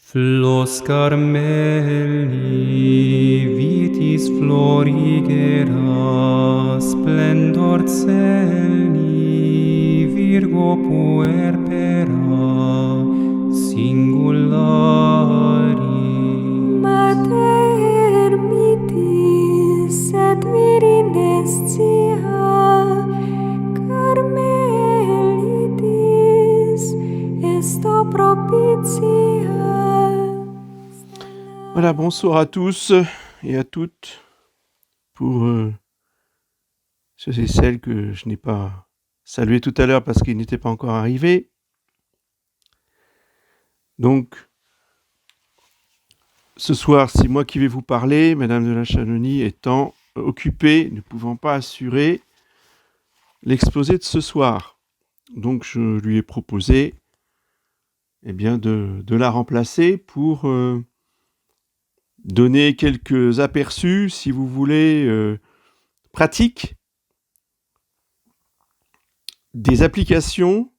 Flos Carmeli, vitis florigera, splendor celi, Virgo puerpera, singulari. Mater mitis et virinescia, Carmelitis esto propitia. Voilà, bonsoir à tous et à toutes. Pour ceux et celles que je n'ai pas salués tout à l'heure parce qu'ils n'étaient pas encore arrivés. Donc, ce soir, c'est moi qui vais vous parler, Madame de la Chanonie étant occupée, ne pouvant pas assurer l'exposé de ce soir. Donc, je lui ai proposé de la remplacer pour donner quelques aperçus, si vous voulez, pratiques des applications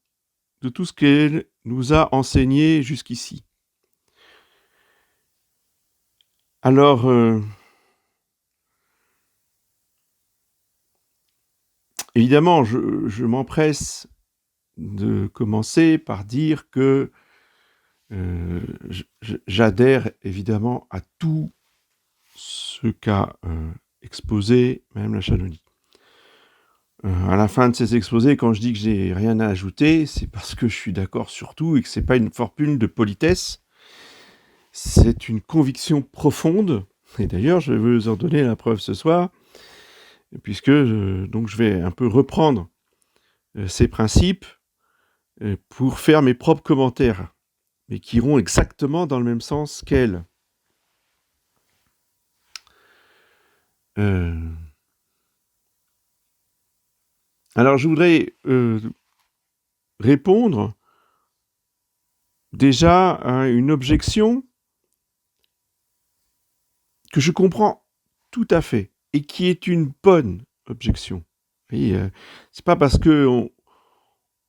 de tout ce qu'elle nous a enseigné jusqu'ici. Alors, évidemment, je m'empresse de commencer par dire que j'adhère évidemment à tout ce qu'a exposé Madame la Chanonie. À la fin de ces exposés, quand je dis que j'ai rien à ajouter, c'est parce que je suis d'accord sur tout et que c'est pas une formule de politesse. C'est une conviction profonde. Et d'ailleurs, je vais vous en donner la preuve ce soir, puisque donc je vais un peu reprendre ces principes pour faire mes propres commentaires, mais qui iront exactement dans le même sens qu'elle. Alors, je voudrais répondre déjà à une objection que je comprends tout à fait et qui est une bonne objection. C'est pas parce que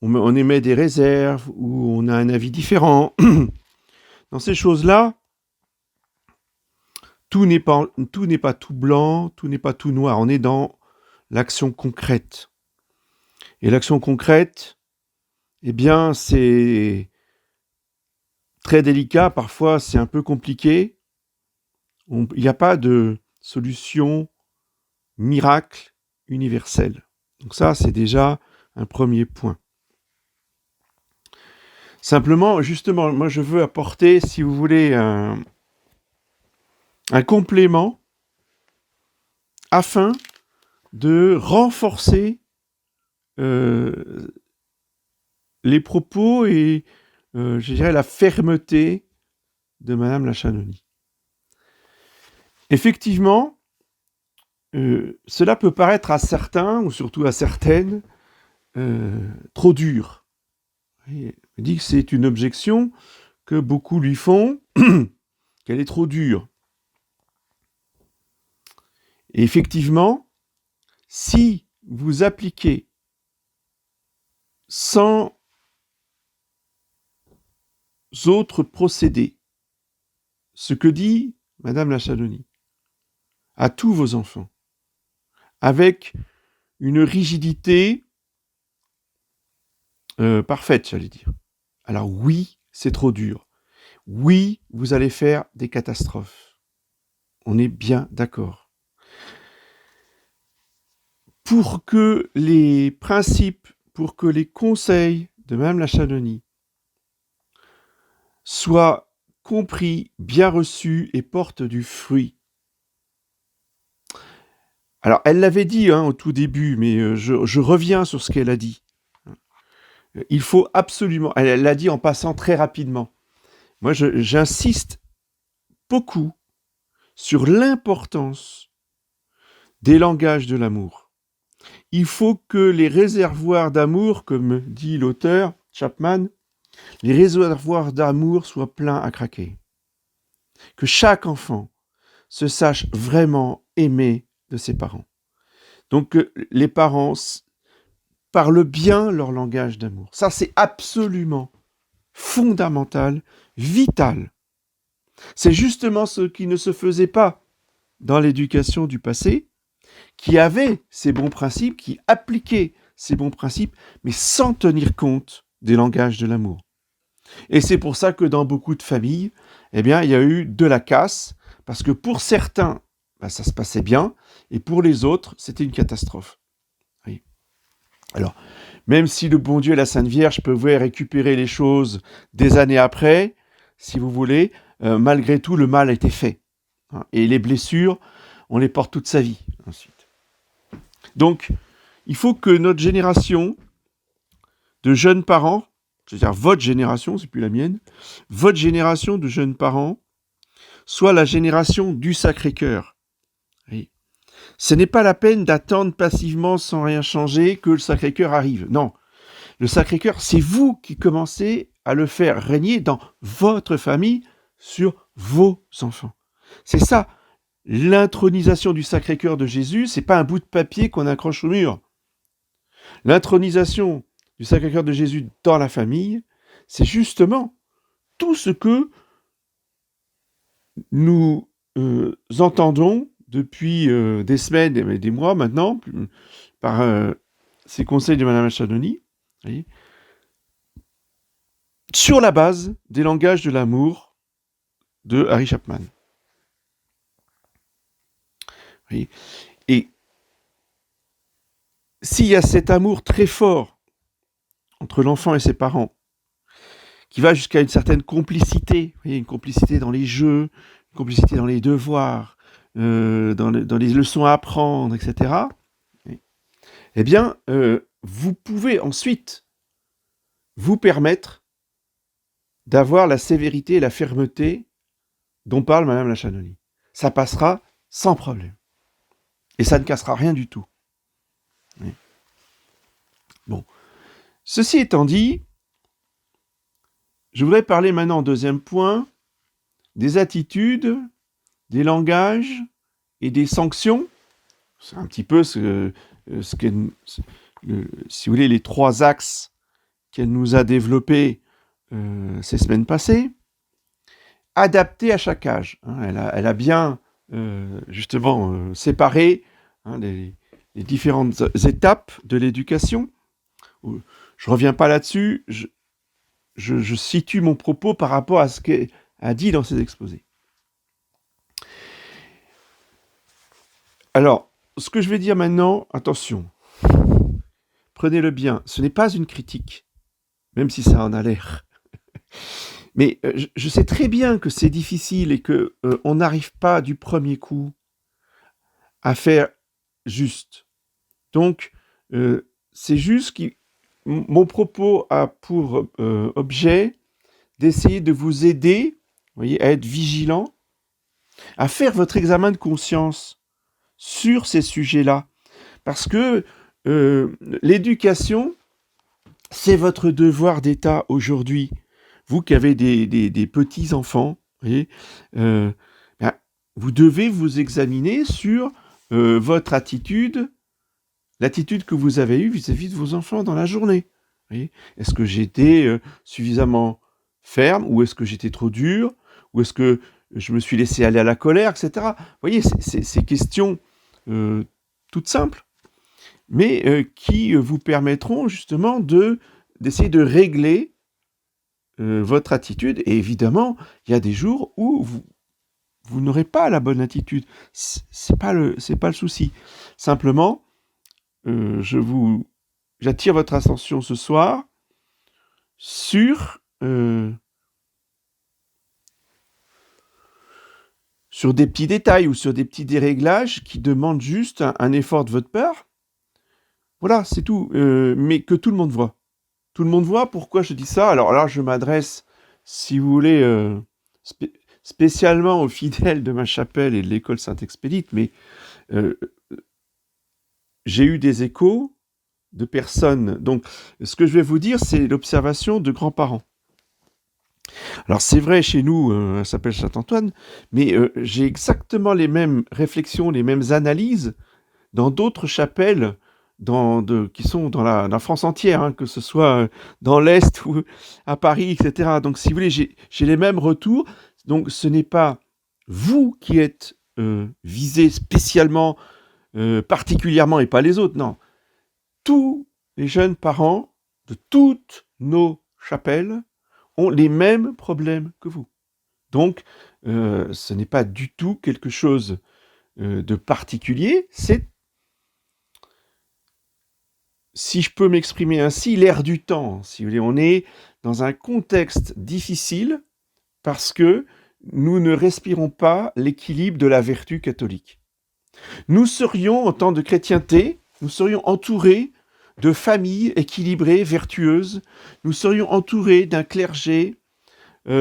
on émet des réserves ou on a un avis différent. Dans ces choses-là, tout n'est pas tout blanc, tout n'est pas tout noir. On est dans l'action concrète. Et l'action concrète, c'est très délicat. Parfois, c'est un peu compliqué. Il n'y a pas de solution miracle universelle. Donc ça, c'est déjà un premier point. Simplement, justement, moi, je veux apporter, si vous voulez, un complément afin de renforcer les propos et, je dirais, la fermeté de Madame la Chanonie. Effectivement, cela peut paraître à certains, ou surtout à certaines, trop dur. Il dit que c'est une objection que beaucoup lui font, qu'elle est trop dure. Et effectivement, si vous appliquez sans autres procédés ce que dit Madame la Chanonie à tous vos enfants, avec une rigidité parfaite, j'allais dire. Alors oui, c'est trop dur. Oui, vous allez faire des catastrophes. On est bien d'accord. Pour que les principes, pour que les conseils de Madame la Chanonie soient compris, bien reçus et portent du fruit. Alors, elle l'avait dit au tout début, mais je reviens sur ce qu'elle a dit. Il faut absolument... Elle l'a dit en passant très rapidement. Moi, j'insiste beaucoup sur l'importance des langages de l'amour. Il faut que les réservoirs d'amour, comme dit l'auteur Chapman, les réservoirs d'amour soient pleins à craquer. Que chaque enfant se sache vraiment aimer de ses parents. Donc, les parents parlent bien leur langage d'amour. Ça, c'est absolument fondamental, vital C'est justement ce qui ne se faisait pas dans l'éducation du passé, qui avait ces bons principes, qui appliquait ces bons principes, mais sans tenir compte des langages de l'amour. Et c'est pour ça que dans beaucoup de familles, eh bien, il y a eu de la casse, parce que pour certains, ça se passait bien, et pour les autres, c'était une catastrophe. Oui. Alors, même si le bon Dieu et la Sainte Vierge pouvaient récupérer les choses des années après, si vous voulez, malgré tout, le mal a été fait. Hein, et les blessures, on les porte toute sa vie, ensuite. Donc, il faut que notre génération de jeunes parents, c'est-à-dire votre génération, c'est plus la mienne, votre génération de jeunes parents, soit la génération du Sacré-Cœur. Oui. Ce n'est pas la peine d'attendre passivement sans rien changer que le Sacré-Cœur arrive. Non, le Sacré-Cœur, c'est vous qui commencez à le faire régner dans votre famille sur vos enfants. C'est ça, l'intronisation du Sacré-Cœur de Jésus, c'est pas un bout de papier qu'on accroche au mur. L'intronisation du Sacré-Cœur de Jésus dans la famille, c'est justement tout ce que nous entendons depuis des semaines et des mois maintenant, par ces conseils de Madame Chadoni, sur la base des langages de l'amour de Harry Chapman. Oui. Et s'il y a cet amour très fort entre l'enfant et ses parents, qui va jusqu'à une certaine complicité, vous voyez, une complicité dans les jeux, une complicité dans les devoirs, dans les leçons à apprendre, etc., eh bien, vous pouvez ensuite vous permettre d'avoir la sévérité et la fermeté dont parle Madame la Chanoine. Ça passera sans problème. Et ça ne cassera rien du tout. Oui. Bon. Ceci étant dit, je voudrais parler maintenant, en deuxième point, des attitudes, des langages et des sanctions. C'est un petit peu si vous voulez, les trois axes qu'elle nous a développés ces semaines passées, adaptés à chaque âge. Hein. Elle a bien, justement, séparé les différentes étapes de l'éducation. Je ne reviens pas là-dessus, je situe mon propos par rapport à ce qu'elle a dit dans ses exposés. Alors, ce que je vais dire maintenant, attention, prenez-le bien, ce n'est pas une critique, même si ça en a l'air. Mais je sais très bien que c'est difficile et qu'on n'arrive pas du premier coup à faire juste. Donc, c'est juste que mon propos a pour objet d'essayer de vous aider, vous voyez, à être vigilant, à faire votre examen de conscience sur ces sujets-là. Parce que l'éducation, c'est votre devoir d'État aujourd'hui. Vous qui avez des petits-enfants, vous devez vous examiner sur votre attitude, l'attitude que vous avez eue vis-à-vis de vos enfants dans la journée. Est-ce que j'étais suffisamment ferme, ou est-ce que j'étais trop dur, ou est-ce que je me suis laissé aller à la colère, etc. Vous voyez, ces questions toutes simples, mais qui vous permettront justement d'essayer de régler votre attitude. Et évidemment, il y a des jours où vous n'aurez pas la bonne attitude. C'est pas le souci. Simplement, j'attire votre attention ce soir sur des petits détails ou sur des petits déréglages qui demandent juste un effort de votre part. Voilà, c'est tout. Mais que tout le monde voit. Tout le monde voit. Pourquoi je dis ça? Alors là, je m'adresse, si vous voulez, spécialement aux fidèles de ma chapelle et de l'école Saint-Expédite, mais j'ai eu des échos de personnes. Donc, ce que je vais vous dire, c'est l'observation de grands-parents. Alors, c'est vrai, chez nous, elle s'appelle Saint-Antoine, mais j'ai exactement les mêmes réflexions, les mêmes analyses dans d'autres chapelles qui sont dans la France entière, hein, que ce soit dans l'Est ou à Paris, etc. Donc, si vous voulez, j'ai les mêmes retours. Donc ce n'est pas vous qui êtes visé spécialement, particulièrement et pas les autres, non. Tous les jeunes parents de toutes nos chapelles ont les mêmes problèmes que vous. Donc ce n'est pas du tout quelque chose de particulier, c'est, si je peux m'exprimer ainsi, l'air du temps. Si vous voulez, on est dans un contexte difficile parce que nous ne respirons pas l'équilibre de la vertu catholique. Nous serions, en temps de chrétienté, nous serions entourés de familles équilibrées, vertueuses. Nous serions entourés d'un clergé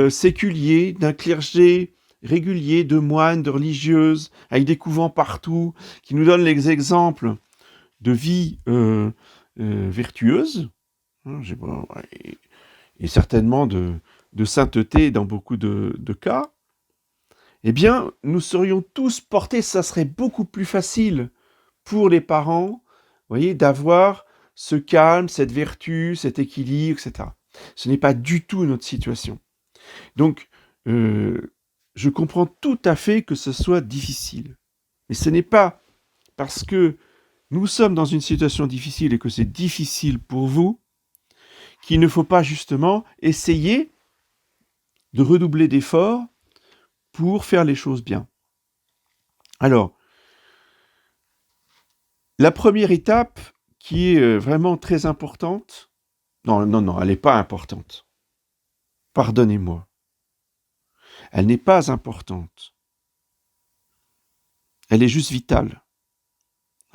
séculier, d'un clergé régulier, de moines, de religieuses, avec des couvents partout, qui nous donnent les exemples de vie vertueuse, et certainement de sainteté dans beaucoup de cas. Eh bien, nous serions tous portés, ça serait beaucoup plus facile pour les parents, voyez, d'avoir ce calme, cette vertu, cet équilibre, etc. Ce n'est pas du tout notre situation. Donc, je comprends tout à fait que ce soit difficile. Mais ce n'est pas parce que nous sommes dans une situation difficile et que c'est difficile pour vous qu'il ne faut pas justement essayer de redoubler d'efforts pour faire les choses bien. Alors, la première étape qui est vraiment très importante, non, elle n'est pas importante. Pardonnez-moi. Elle n'est pas importante. Elle est juste vitale.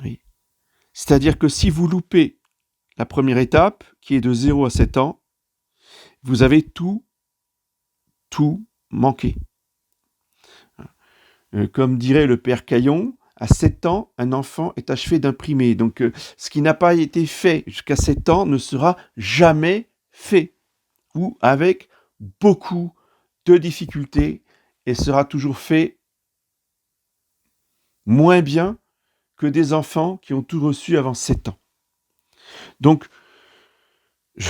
Oui. C'est-à-dire que si vous loupez la première étape, qui est de 0 à 7 ans, vous avez tout manqué. Comme dirait le père Caillon, à 7 ans, un enfant est achevé d'imprimer. Donc, ce qui n'a pas été fait jusqu'à 7 ans ne sera jamais fait, ou avec beaucoup de difficultés, et sera toujours fait moins bien que des enfants qui ont tout reçu avant 7 ans. Donc, je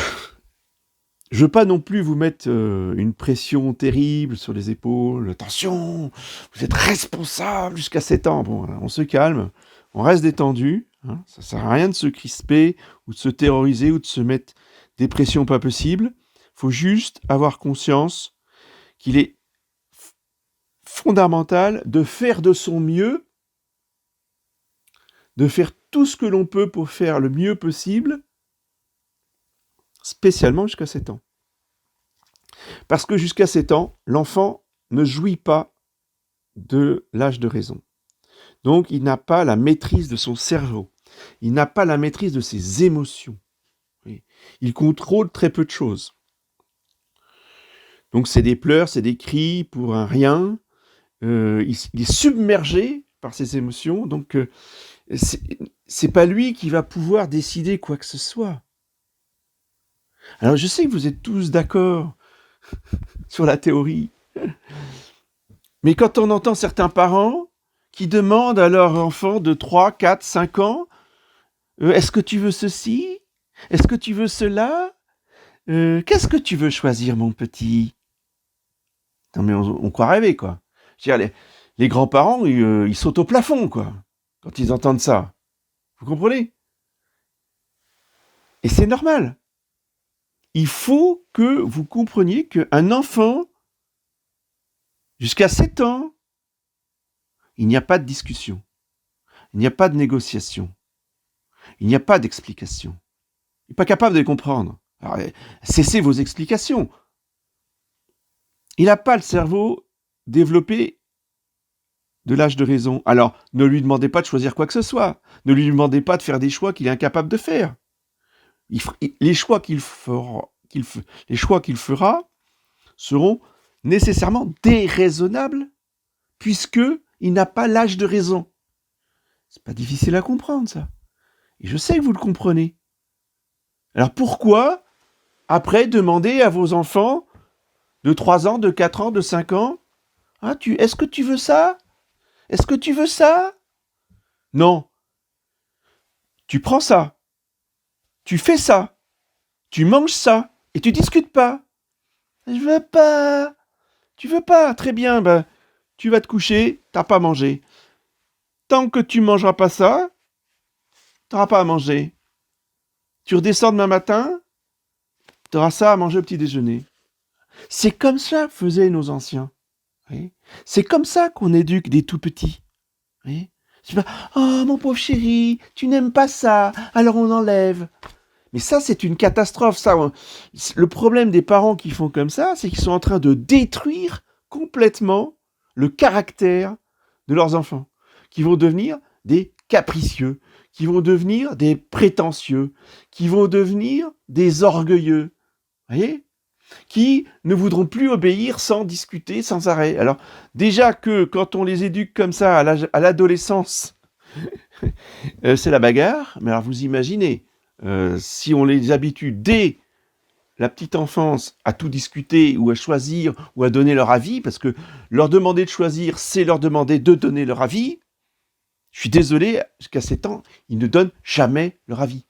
ne veux pas non plus vous mettre une pression terrible sur les épaules. Attention, vous êtes responsable jusqu'à 7 ans. Bon, on se calme, on reste détendu. Hein, ça ne sert à rien de se crisper ou de se terroriser ou de se mettre des pressions pas possibles. Il faut juste avoir conscience qu'il est fondamental de faire de son mieux, de faire tout ce que l'on peut pour faire le mieux possible, spécialement jusqu'à 7 ans. Parce que jusqu'à 7 ans, l'enfant ne jouit pas de l'âge de raison. Donc, il n'a pas la maîtrise de son cerveau. Il n'a pas la maîtrise de ses émotions. Il contrôle très peu de choses. Donc, c'est des pleurs, c'est des cris pour un rien. Il est submergé par ses émotions. Donc, c'est pas lui qui va pouvoir décider quoi que ce soit. Alors, je sais que vous êtes tous d'accord sur la théorie. Mais quand on entend certains parents qui demandent à leur enfant de 3, 4, 5 ans « Est-ce que tu veux ceci ? Est-ce que tu veux cela ? Qu'est-ce que tu veux choisir, mon petit ?» Non mais on croit rêver, quoi. Je veux dire, les grands-parents, ils sautent au plafond, quoi, quand ils entendent ça. Vous comprenez ? Et c'est normal. Il faut que vous compreniez qu'un enfant, jusqu'à 7 ans, il n'y a pas de discussion, il n'y a pas de négociation, il n'y a pas d'explication. Il n'est pas capable de les comprendre. Alors, cessez vos explications. Il n'a pas le cerveau développé de l'âge de raison. Alors, ne lui demandez pas de choisir quoi que ce soit. Ne lui demandez pas de faire des choix qu'il est incapable de faire. Les choix qu'il fera seront nécessairement déraisonnables puisqu'il n'a pas l'âge de raison. C'est pas difficile à comprendre, ça. Et je sais que vous le comprenez. Alors pourquoi, après, demander à vos enfants de 3 ans, de 4 ans, de 5 ans, est-ce que tu veux ça ? Est-ce que tu veux ça ? Non. Tu prends ça. Tu fais ça. Tu manges ça. Et tu discutes pas. Je veux pas. Tu veux pas, très bien, ben, tu vas te coucher, t'as pas mangé. Tant que tu mangeras pas ça, t'auras pas à manger. Tu redescends demain matin, t'auras ça à manger au petit déjeuner. C'est comme ça que faisaient nos anciens. Oui. C'est comme ça qu'on éduque des tout petits. Oui. C'est pas, oh mon pauvre chéri, tu n'aimes pas ça, alors on enlève. Mais ça, c'est une catastrophe. Ça, le problème des parents qui font comme ça, c'est qu'ils sont en train de détruire complètement le caractère de leurs enfants, qui vont devenir des capricieux, qui vont devenir des prétentieux, qui vont devenir des orgueilleux. Vous voyez ? Qui ne voudront plus obéir sans discuter, sans arrêt. Alors, déjà que quand on les éduque comme ça à l'adolescence, c'est la bagarre, mais alors vous imaginez, si on les habitue dès la petite enfance à tout discuter ou à choisir ou à donner leur avis, parce que leur demander de choisir, c'est leur demander de donner leur avis, je suis désolé, jusqu'à 7 ans, ils ne donnent jamais leur avis.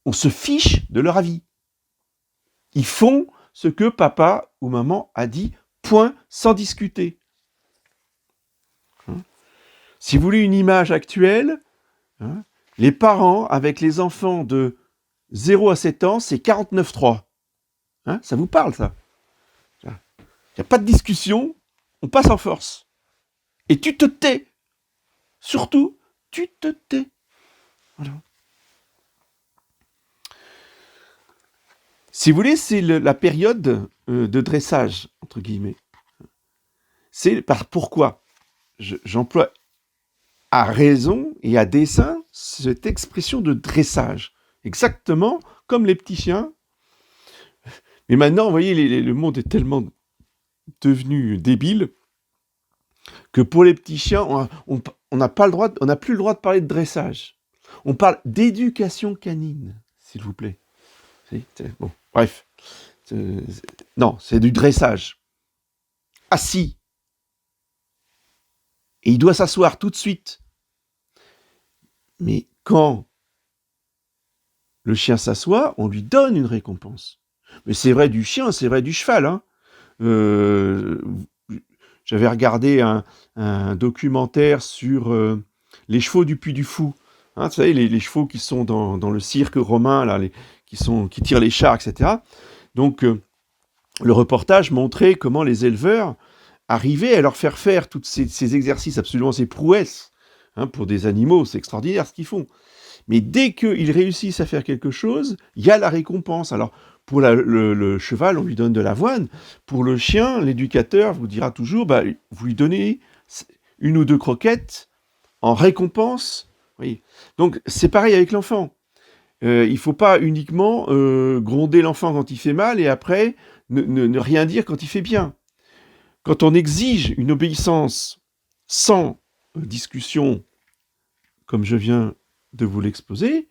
On se fiche de leur avis. Ils font ce que papa ou maman a dit, point, sans discuter. Si vous voulez une image actuelle, les parents avec les enfants de 0 à 7 ans, c'est 49-3. Ça vous parle, ça? Il n'y a pas de discussion, on passe en force. Et tu te tais. Surtout, tu te tais. Voilà. Si vous voulez, c'est la période de dressage, entre guillemets. Pourquoi j'emploie à raison et à dessein cette expression de dressage. Exactement comme les petits chiens. Mais maintenant, vous voyez, le monde est tellement devenu débile que pour les petits chiens, on n'a plus le droit de parler de dressage. On parle d'éducation canine, s'il vous plaît. Bon, bref. Non, c'est du dressage. Assis. Et il doit s'asseoir tout de suite. Mais quand le chien s'assoit, on lui donne une récompense. Mais c'est vrai du chien, c'est vrai du cheval. Hein. J'avais regardé un documentaire sur les chevaux du Puy du Fou. Hein, vous savez, les chevaux qui sont dans le cirque romain, là, qui tirent les chars, etc. Donc, le reportage montrait comment les éleveurs arrivaient à leur faire tous ces exercices, absolument ces prouesses. Hein, pour des animaux, c'est extraordinaire ce qu'ils font. Mais dès qu'ils réussissent à faire quelque chose, il y a la récompense. Alors, pour le cheval, on lui donne de l'avoine. Pour le chien, l'éducateur vous dira toujours, vous lui donnez 1 ou 2 croquettes en récompense. Oui. Donc, c'est pareil avec l'enfant. Il ne faut pas uniquement gronder l'enfant quand il fait mal et après ne rien dire quand il fait bien. Quand on exige une obéissance sans discussion, comme je viens de vous l'exposer,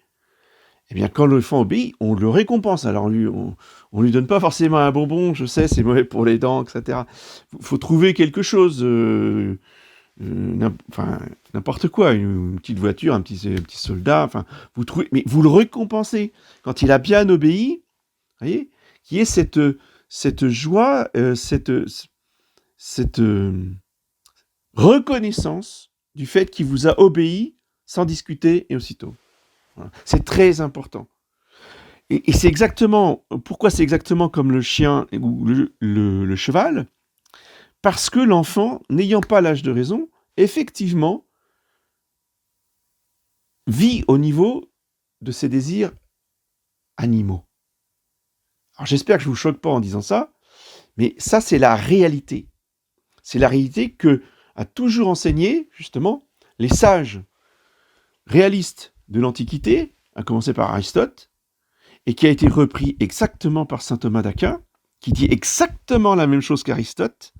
eh bien, quand l'enfant obéit, on le récompense. Alors, on lui donne pas forcément un bonbon, je sais, c'est mauvais pour les dents, etc. Il faut trouver quelque chose, n'importe quoi, une petite voiture, un petit soldat, vous trouvez, mais vous le récompensez. Quand il a bien obéi, vous voyez, qu'il y ait cette joie, cette reconnaissance du fait qu'il vous a obéi sans discuter et aussitôt. Voilà. C'est très important. Et c'est exactement, pourquoi c'est exactement comme le chien ou le cheval? Parce que l'enfant, n'ayant pas l'âge de raison, effectivement, vit au niveau de ses désirs animaux. Alors j'espère que je ne vous choque pas en disant ça, mais ça c'est la réalité. C'est la réalité que a toujours enseigné, justement, les sages réalistes de l'Antiquité, à commencer par Aristote, et qui a été repris exactement par saint Thomas d'Aquin, qui dit exactement la même chose qu'Aristote.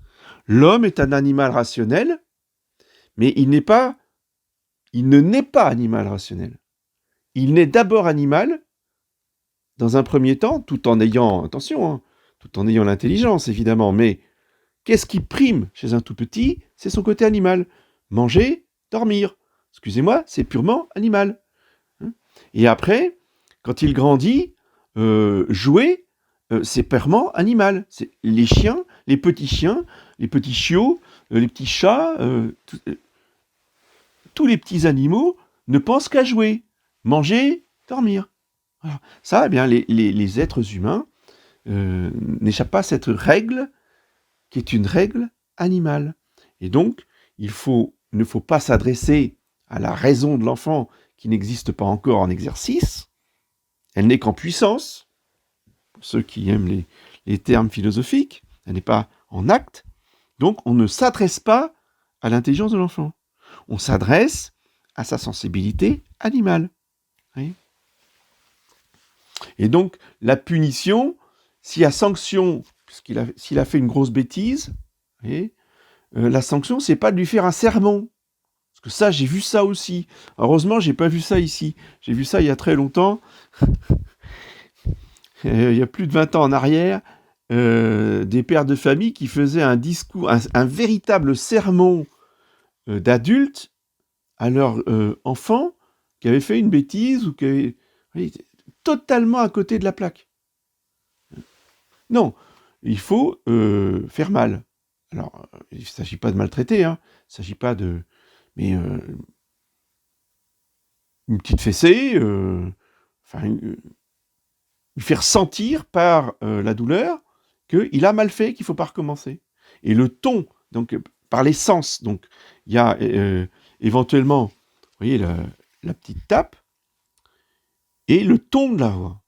L'homme est un animal rationnel, mais il ne naît pas animal rationnel. Il naît d'abord animal, dans un premier temps, tout en ayant, attention, tout en ayant l'intelligence, évidemment, mais qu'est-ce qui prime chez un tout petit? C'est son côté animal. Manger, dormir. Excusez-moi, c'est purement animal. Et après, quand il grandit, jouer, c'est purement animal. Les chiens, les petits chiens, les petits chiots, les petits chats, tous les petits animaux ne pensent qu'à jouer, manger, dormir. Voilà. Ça, eh bien, les êtres humains n'échappent pas à cette règle qui est une règle animale. Et donc, il ne faut pas s'adresser à la raison de l'enfant qui n'existe pas encore en exercice. Elle n'est qu'en puissance, pour ceux qui aiment les termes philosophiques, elle n'est pas en acte. Donc, on ne s'adresse pas à l'intelligence de l'enfant. On s'adresse à sa sensibilité animale. Oui. Et donc, la punition, s'il y a sanction, s'il a fait une grosse bêtise, oui, la sanction, c'est pas de lui faire un sermon. Parce que ça, j'ai vu ça aussi. Heureusement, j'ai pas vu ça ici. J'ai vu ça il y a très longtemps. Il y a plus de 20 ans en arrière, des pères de famille qui faisaient un discours, un véritable sermon d'adultes à leur enfant qui avait fait une bêtise ou qui avait totalement à côté de la plaque. Non, il faut faire mal. Alors, il ne s'agit pas de maltraiter, hein. Il ne s'agit pas de... Mais une petite fessée, lui faire sentir par la douleur qu'il a mal fait, qu'il ne faut pas recommencer. Et le ton, donc par les sens, donc il y a éventuellement, vous voyez, la petite tape, et le ton de la voix,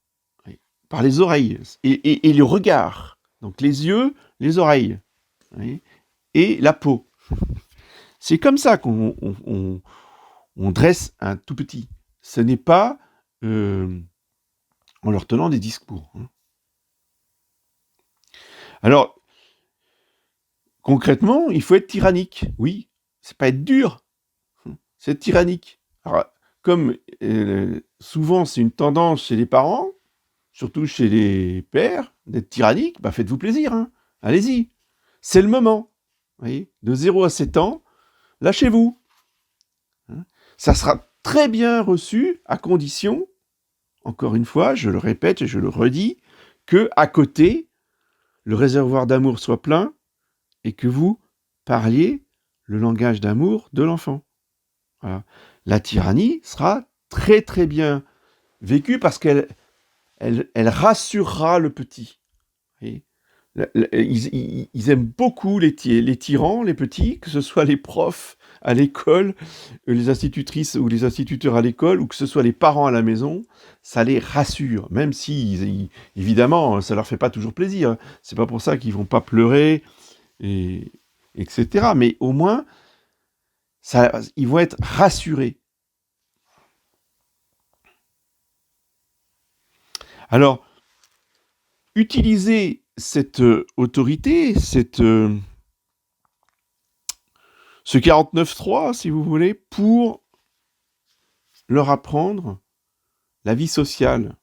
oui, par les oreilles, et le regard, donc les yeux, les oreilles, oui, et la peau. C'est comme ça qu'on dresse un tout petit. Ce n'est pas en leur tenant des discours. Alors, concrètement, il faut être tyrannique. Oui, c'est pas être dur, c'est être tyrannique. Alors, comme souvent c'est une tendance chez les parents, surtout chez les pères, d'être tyrannique, bah faites-vous plaisir, hein. Allez-y, c'est le moment. Vous voyez, de 0 à 7 ans, lâchez-vous. Ça sera très bien reçu à condition, encore une fois, je le répète et je le redis, que à côté, le réservoir d'amour soit plein et que vous parliez le langage d'amour de l'enfant. Voilà. La tyrannie sera très très bien vécue parce qu'elle rassurera le petit. Et ils aiment beaucoup les tyrans, les petits, que ce soit les profs à l'école, les institutrices ou les instituteurs à l'école, ou que ce soit les parents à la maison, ça les rassure, même si, évidemment, ça leur fait pas toujours plaisir. C'est pas pour ça qu'ils vont pas pleurer, etc. Mais au moins, ils vont être rassurés. Alors, utiliser cette autorité, ce 49.3, si vous voulez, pour leur apprendre la vie sociale.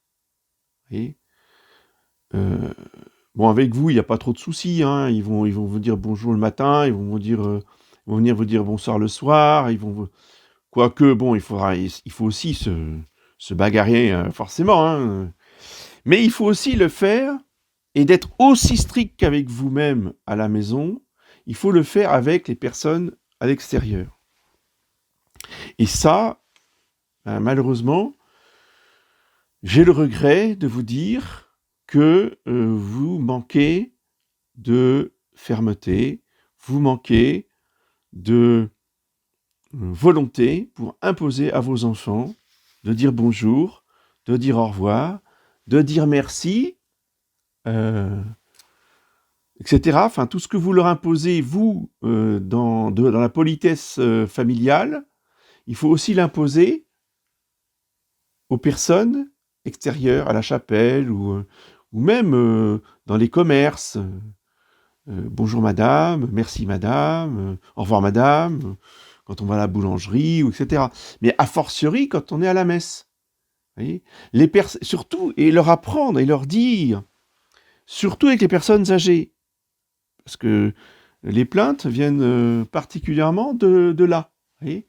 Et, bon, avec vous, il n'y a pas trop de soucis, hein. Ils vont vous dire bonjour le matin, ils vont venir vous dire bonsoir le soir, quoique, bon, il faut aussi se bagarrer, forcément, hein. Mais il faut aussi le faire, et d'être aussi strict qu'avec vous-même à la maison, il faut le faire avec les personnes à l'extérieur. Et ça, malheureusement, j'ai le regret de vous dire que vous manquez de fermeté, vous manquez de volonté pour imposer à vos enfants de dire bonjour, de dire au revoir, de dire merci, etc. Enfin, tout ce que vous leur imposez, vous, dans la politesse familiale, il faut aussi l'imposer aux personnes extérieures, à la chapelle, ou même dans les commerces. Bonjour madame, merci madame, au revoir madame, quand on va à la boulangerie, etc. Mais a fortiori quand on est à la messe. Vous voyez, surtout, et leur apprendre et leur dire, surtout avec les personnes âgées, parce que les plaintes viennent particulièrement de là. Vous voyez,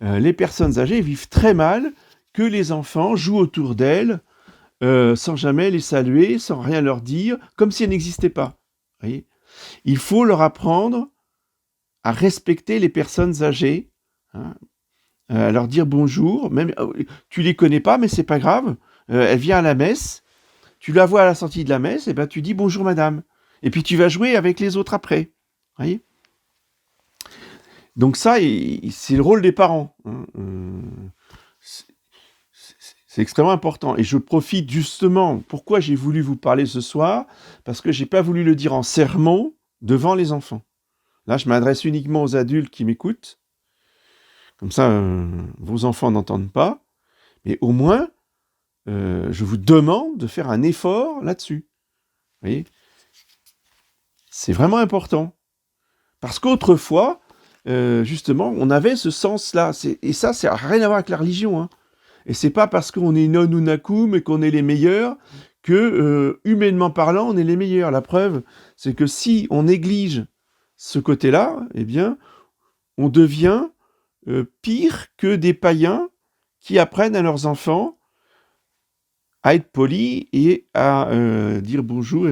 les personnes âgées vivent très mal que les enfants jouent autour d'elles sans jamais les saluer, sans rien leur dire, comme si elles n'existaient pas. Vous voyez, Il faut leur apprendre à respecter les personnes âgées, hein, à leur dire bonjour, même tu les connais pas, mais c'est pas grave. Elle vient à la messe, tu la vois à la sortie de la messe, et ben tu dis bonjour madame. Et puis tu vas jouer avec les autres après. Voyez. Donc ça, c'est le rôle des parents. Hein. C'est extrêmement important. Et je profite justement, pourquoi j'ai voulu vous parler ce soir, parce que j'ai pas voulu le dire en sermon devant les enfants. Là, je m'adresse uniquement aux adultes qui m'écoutent. Comme ça, vos enfants n'entendent pas. Mais au moins, je vous demande de faire un effort là-dessus. Vous voyez ? C'est vraiment important. Parce qu'autrefois, justement, on avait ce sens-là. Et ça n'a rien à voir avec la religion. Hein. Et c'est pas parce qu'on est non unakum et qu'on est les meilleurs que, humainement parlant, on est les meilleurs. La preuve, c'est que si on néglige ce côté-là, eh bien, on devient pire que des païens qui apprennent à leurs enfants à être polis et à dire bonjour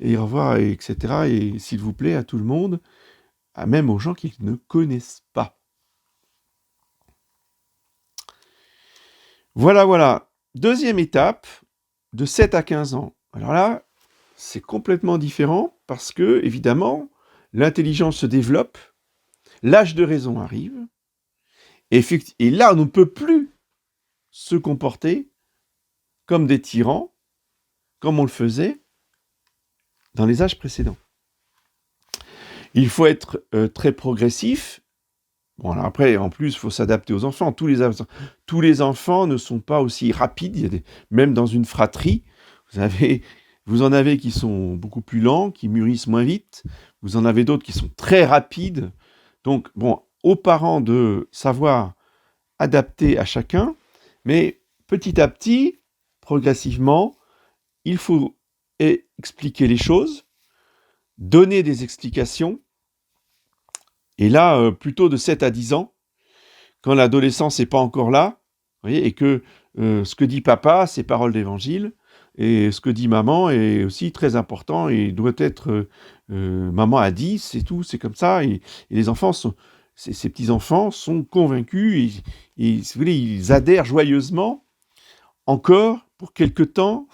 et au revoir, etc. Et s'il vous plaît à tout le monde, même aux gens qu'ils ne connaissent pas. Voilà. Deuxième étape, de 7 à 15 ans. Alors là, c'est complètement différent parce que, évidemment, l'intelligence se développe, l'âge de raison arrive, et là, on ne peut plus se comporter comme des tyrans, comme on le faisait dans les âges précédents. Il faut être très progressif. Bon, alors après, en plus, il faut s'adapter aux enfants. Tous les enfants ne sont pas aussi rapides. Même dans une fratrie, vous en avez qui sont beaucoup plus lents, qui mûrissent moins vite. Vous en avez d'autres qui sont très rapides. Donc, bon, aux parents de savoir adapter à chacun, mais petit à petit, progressivement, il faut expliquer les choses, donner des explications, et là, plutôt de 7 à 10 ans, quand l'adolescence n'est pas encore là, vous voyez, et que ce que dit papa, c'est parole d'évangile, et ce que dit maman est aussi très important, et doit être, maman a dit, c'est tout, c'est comme ça, et les enfants ces petits-enfants sont convaincus, et si vous voulez, ils adhèrent joyeusement, encore, pour quelque temps,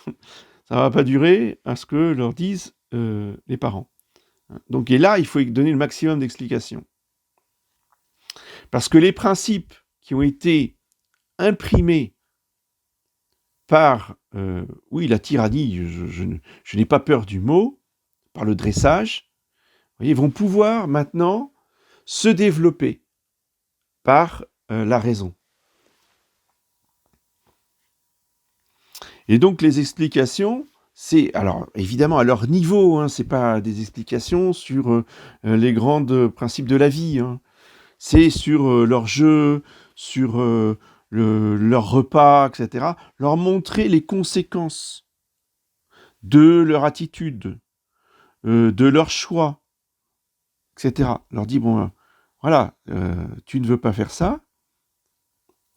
ça ne va pas durer à ce que leur disent les parents. Donc, et là, il faut donner le maximum d'explications. Parce que les principes qui ont été imprimés par, la tyrannie, je n'ai pas peur du mot, par le dressage, vous voyez, vont pouvoir maintenant se développer par la raison. Et donc les explications, c'est, alors évidemment à leur niveau, hein, c'est pas des explications sur les grands principes de la vie, hein. C'est sur leur jeu, sur leur repas, etc. Leur montrer les conséquences de leur attitude, de leur choix, etc. Leur dire, bon, voilà, tu ne veux pas faire ça,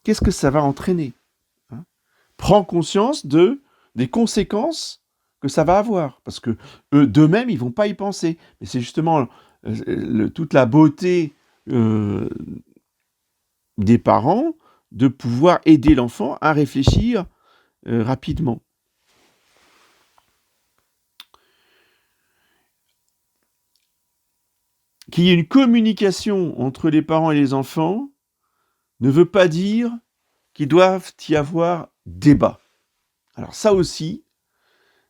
qu'est-ce que ça va entraîner, hein? Prends conscience des conséquences que ça va avoir, parce que eux, d'eux-mêmes, ils vont pas y penser. Mais c'est justement toute la beauté des parents de pouvoir aider l'enfant à réfléchir rapidement. Qu'il y ait une communication entre les parents et les enfants ne veut pas dire qu'il doit y avoir débat. Alors ça aussi,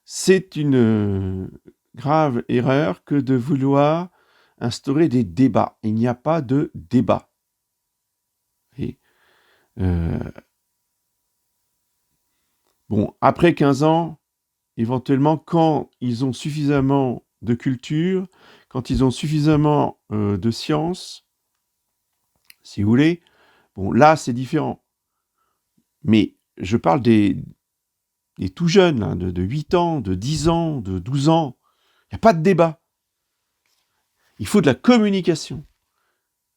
c'est une grave erreur que de vouloir instaurer des débats. Il n'y a pas de débat. Et, bon, après 15 ans, éventuellement, quand ils ont suffisamment de culture, quand ils ont suffisamment de science, si vous voulez, bon, là, c'est différent. Mais je parle des tout jeunes, là, de 8 ans, de 10 ans, de 12 ans. Il n'y a pas de débat. Il faut de la communication.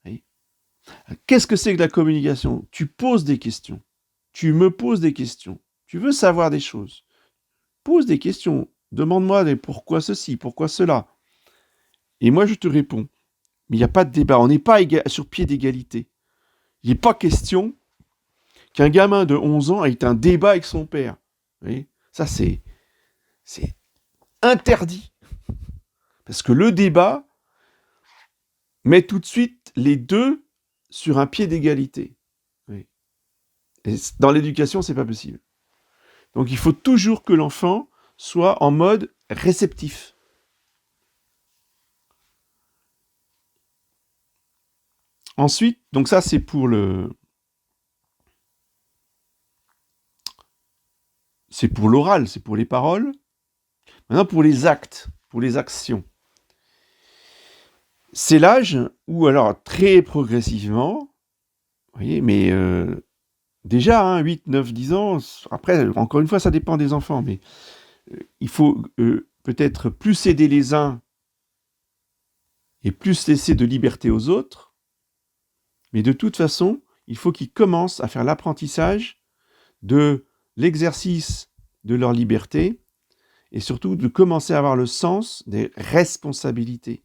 Oui. Qu'est-ce que c'est que la communication ? Tu poses des questions. Tu me poses des questions. Tu veux savoir des choses. Pose des questions. Demande-moi des pourquoi ceci, pourquoi cela. Et moi, je te réponds, mais il n'y a pas de débat, on n'est pas sur pied d'égalité. Il n'est pas question qu'un gamin de 11 ans ait un débat avec son père. Vous voyez, ça, c'est interdit. Parce que le débat met tout de suite les deux sur un pied d'égalité. Oui. Et dans l'éducation, c'est pas possible. Donc il faut toujours que l'enfant soit en mode réceptif. Ensuite, donc ça c'est pour l'oral, c'est pour les paroles. Maintenant pour les actes, pour les actions. C'est l'âge où, alors très progressivement, vous voyez, mais déjà, 8, 9, 10 ans, après, encore une fois, ça dépend des enfants, mais il faut peut-être plus aider les uns et plus laisser de liberté aux autres, mais de toute façon, il faut qu'ils commencent à faire l'apprentissage de l'exercice de leur liberté et surtout de commencer à avoir le sens des responsabilités.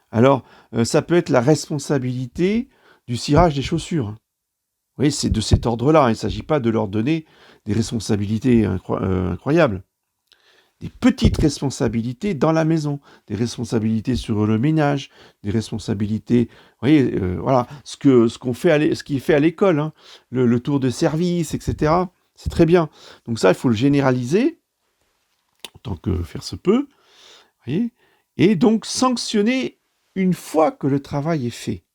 Alors, ça peut être la responsabilité du cirage des chaussures. Oui, c'est de cet ordre-là. Il ne s'agit pas de leur donner des responsabilités incroyables. Des petites responsabilités dans la maison, des responsabilités sur le ménage, des responsabilités, vous voyez, voilà, ce qui est fait à l'école, hein, le tour de service, etc. C'est très bien. Donc ça, il faut le généraliser, autant que faire se peut, vous voyez, et donc sanctionner une fois que le travail est fait.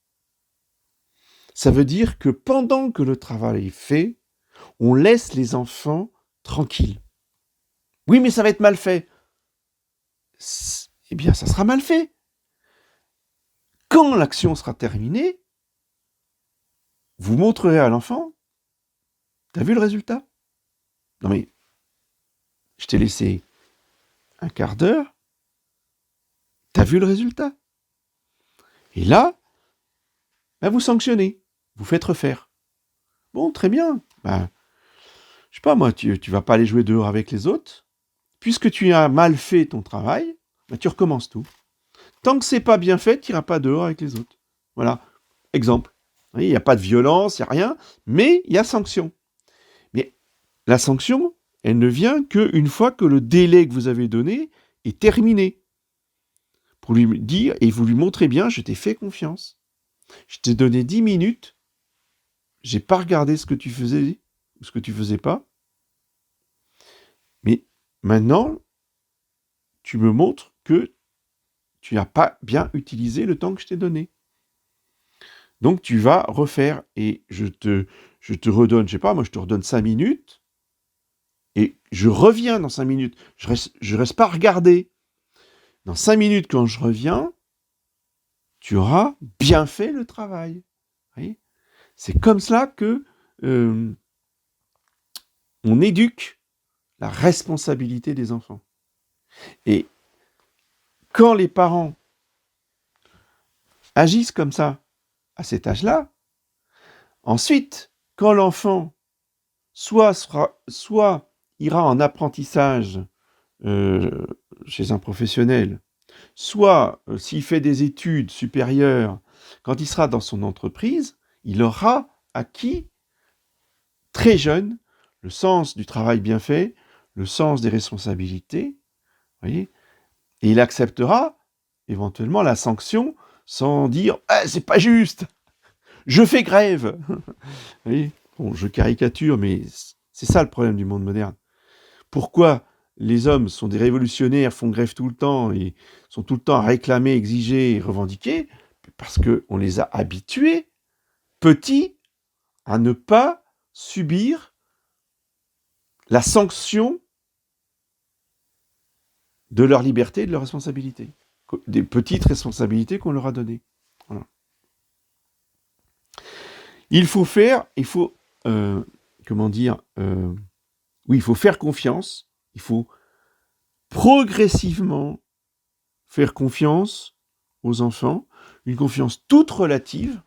Ça veut dire que pendant que le travail est fait, on laisse les enfants tranquilles. Oui, mais ça va être mal fait. Eh bien, ça sera mal fait. Quand l'action sera terminée, vous montrerez à l'enfant, t'as vu le résultat? Non mais, je t'ai laissé un quart d'heure, t'as vu le résultat? Et là, vous sanctionnez, vous faites refaire. Bon, très bien. Je sais pas moi, tu vas pas aller jouer dehors avec les autres. Puisque tu as mal fait ton travail, tu recommences tout. Tant que c'est pas bien fait, tu n'iras pas dehors avec les autres. Voilà, exemple. Il n'y a pas de violence, il n'y a rien, mais il y a sanction. Mais la sanction, elle ne vient qu'une fois que le délai que vous avez donné est terminé. Pour lui dire, et vous lui montrez bien, je t'ai fait confiance. Je t'ai donné 10 minutes, j'ai pas regardé ce que tu faisais ou ce que tu faisais pas. Mais maintenant, tu me montres que tu n'as pas bien utilisé le temps que je t'ai donné. Donc tu vas refaire et je te redonne, je sais pas, moi je te redonne 5 minutes et je reviens dans 5 minutes. Je reste pas à regarder. Dans 5 minutes, quand je reviens, tu auras bien fait le travail. Vous voyez ? C'est comme cela que on éduque la responsabilité des enfants. Et quand les parents agissent comme ça, à cet âge-là, ensuite, quand l'enfant soit ira en apprentissage chez un professionnel, soit s'il fait des études supérieures, quand il sera dans son entreprise, il aura acquis très jeune le sens du travail bien fait, le sens des responsabilités, voyez, et il acceptera éventuellement la sanction sans dire « c'est pas juste, je fais grève !» Vous voyez, bon, je caricature, mais c'est ça le problème du monde moderne. Pourquoi les hommes sont des révolutionnaires, font grève tout le temps et sont tout le temps à réclamer, exiger et revendiquer? Parce qu'on les a habitués, petits, à ne pas subir la sanction de leur liberté et de leur responsabilité. Des petites responsabilités qu'on leur a données. Voilà. Il faut faire confiance, il faut progressivement faire confiance aux enfants, une confiance toute relative.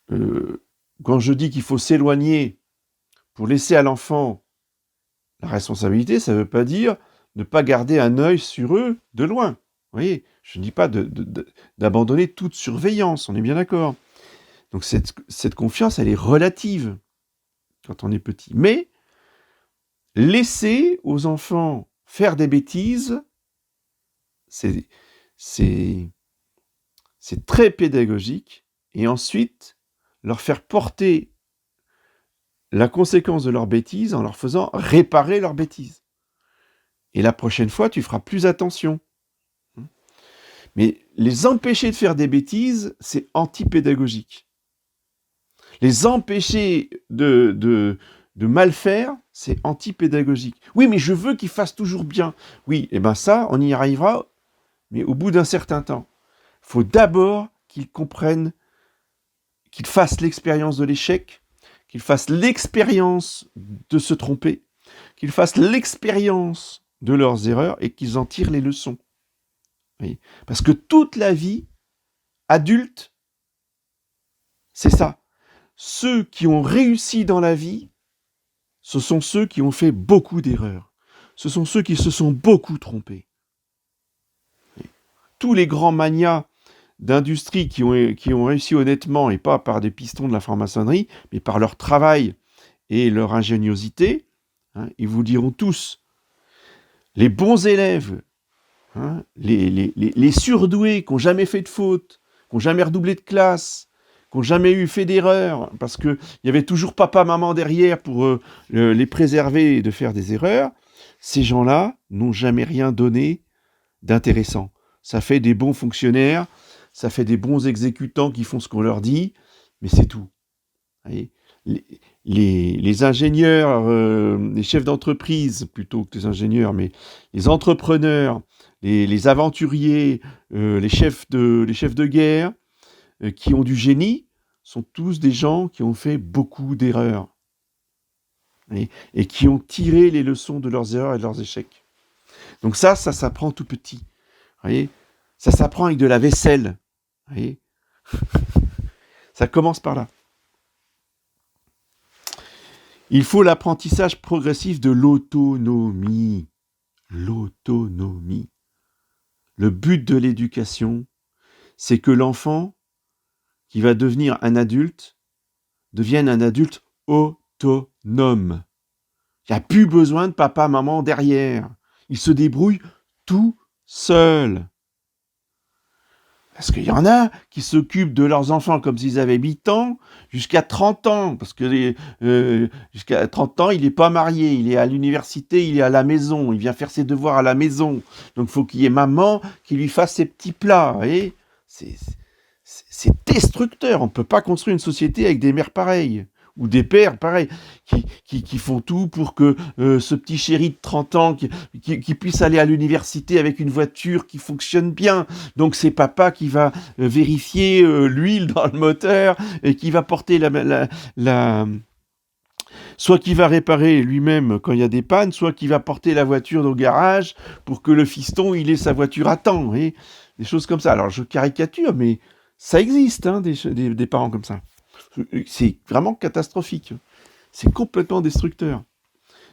Quand je dis qu'il faut s'éloigner pour laisser à l'enfant la responsabilité, ça ne veut pas dire ne pas garder un œil sur eux de loin. voyez, je ne dis pas d'abandonner toute surveillance, on est bien d'accord. Donc cette confiance, elle est relative quand on est petit. Mais laisser aux enfants faire des bêtises, c'est très pédagogique. Et ensuite, leur faire porter la conséquence de leur bêtise en leur faisant réparer leur bêtise. Et la prochaine fois, tu feras plus attention. Mais les empêcher de faire des bêtises, c'est anti-pédagogique. Les empêcher de mal faire, c'est anti-pédagogique. Oui, mais je veux qu'ils fassent toujours bien. Oui, et bien ça, on y arrivera, mais au bout d'un certain temps. Il faut d'abord qu'ils comprennent, qu'ils fassent l'expérience de l'échec, qu'ils fassent l'expérience de se tromper, qu'ils fassent l'expérience de leurs erreurs et qu'ils en tirent les leçons. Oui. Parce que toute la vie, adulte, c'est ça. Ceux qui ont réussi dans la vie, ce sont ceux qui ont fait beaucoup d'erreurs. Ce sont ceux qui se sont beaucoup trompés. Oui. Tous les grands magnats d'industrie qui ont réussi honnêtement, et pas par des pistons de la franc-maçonnerie, mais par leur travail et leur ingéniosité, ils vous diront tous, les bons élèves, les surdoués qui n'ont jamais fait de faute, qui n'ont jamais redoublé de classe, qui n'ont jamais eu fait d'erreur, parce qu'il y avait toujours papa, maman derrière pour les préserver de faire des erreurs, ces gens-là n'ont jamais rien donné d'intéressant. Ça fait des bons fonctionnaires, ça fait des bons exécutants qui font ce qu'on leur dit, mais c'est tout. Vous voyez, les ingénieurs, les chefs d'entreprise, plutôt que les ingénieurs, mais les entrepreneurs, les aventuriers, les chefs de guerre, qui ont du génie, sont tous des gens qui ont fait beaucoup d'erreurs. Et qui ont tiré les leçons de leurs erreurs et de leurs échecs. Donc ça s'apprend tout petit. Vous voyez, ça s'apprend avec de la vaisselle. Vous voyez, ça commence par là. Il faut l'apprentissage progressif de l'autonomie. L'autonomie. Le but de l'éducation, c'est que l'enfant qui va devenir un adulte devienne un adulte autonome. Il n'y a plus besoin de papa, maman derrière. Il se débrouille tout seul. Parce qu'il y en a qui s'occupent de leurs enfants comme s'ils avaient 8 ans jusqu'à 30 ans. Parce que jusqu'à 30 ans, il n'est pas marié, il est à l'université, il est à la maison, il vient faire ses devoirs à la maison. Donc il faut qu'il y ait maman qui lui fasse ses petits plats. Vous voyez, c'est destructeur. On ne peut pas construire une société avec des mères pareilles. Ou des pères, pareil, qui font tout pour que ce petit chéri de 30 ans qui puisse aller à l'université avec une voiture qui fonctionne bien. Donc c'est papa qui va vérifier l'huile dans le moteur et qui va porter soit qui va réparer lui-même quand il y a des pannes, soit qui va porter la voiture au garage pour que le fiston il ait sa voiture à temps. Des choses comme ça. Alors je caricature, mais ça existe, des parents comme ça. C'est vraiment catastrophique. C'est complètement destructeur.